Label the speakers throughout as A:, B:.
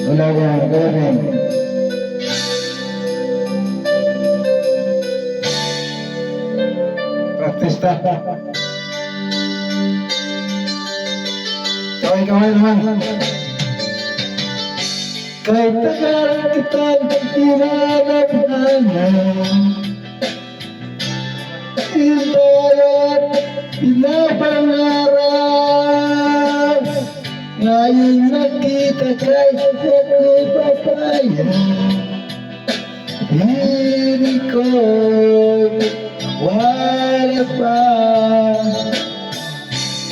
A: Ulangan, ulangan. Praktis ta. Kaway-kaway naman. Kahit tagal kitang tinanaphanan, hintayan, pinapangarap. Ngayon nakita kay ako'y papaya. Hindi ko wala pa.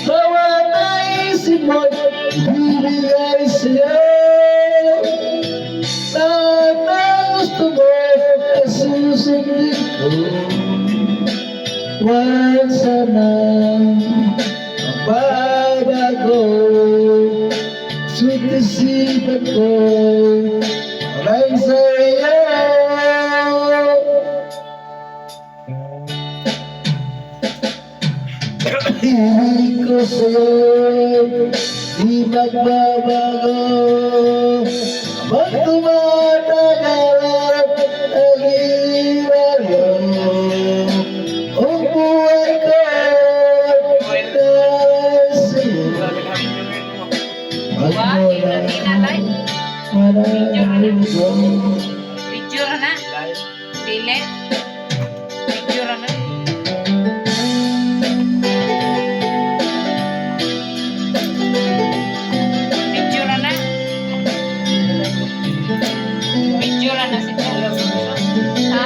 A: Bawa naisip mo'y bibigay sa'yo. Lahat ng gusto mo ay susundin ko. Huwag sanang magbabago. Sulit isipan ko walang sa'yo. Ibig ko sa'yo di magbabago. Habang tumatagal ang nag-iwalo, ang buhay ko ay dahil sa'yo. Marahil ko
B: Video na. Dili. Video na. Video na. Video na si Carlos. Ha?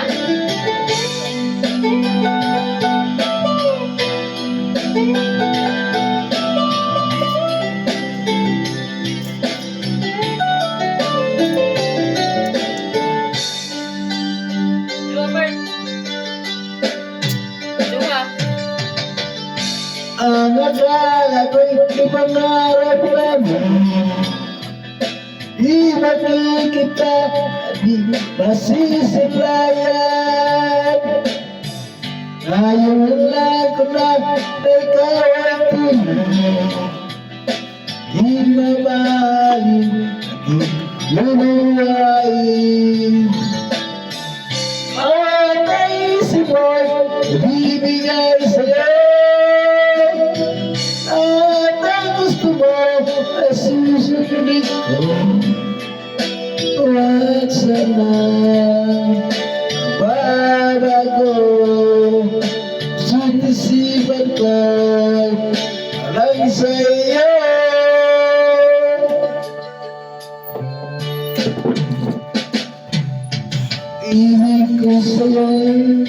A: ang akala ko'y ipangarap namin. Di makikita at di masisilayan. Ngayon lang ko na ikaw ang tunay. Di mabahalin at di luluwain. Ang naisip mo'y ibibigay sa'yo. At ang gusto mo ay susundin ko. Huwag sanang magbabago. Sulit isipan ko walang sa'yo. Ibig ko sa'yo'y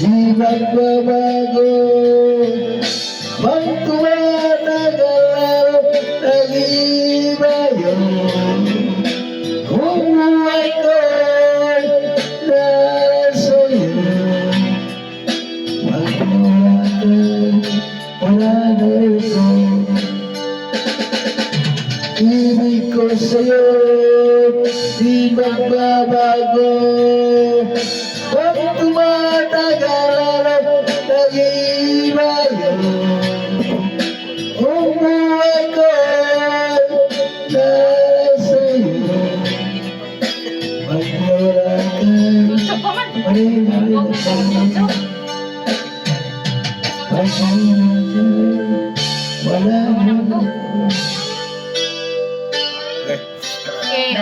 A: di magbabago. Habang tumatagal ang nag-iba yun, ang buhay ko'y dahil sa'yo. Magmulakan, wala na ito. Ibig ko sa'yo di magbabago. Habang tumatagal ang nag-iba yun, ang buhay ko'y dahil sa'yo. Magmulakan,
B: Gusto pa man.
A: marimari ka. Magmulakan, wala na ito.
B: Okay.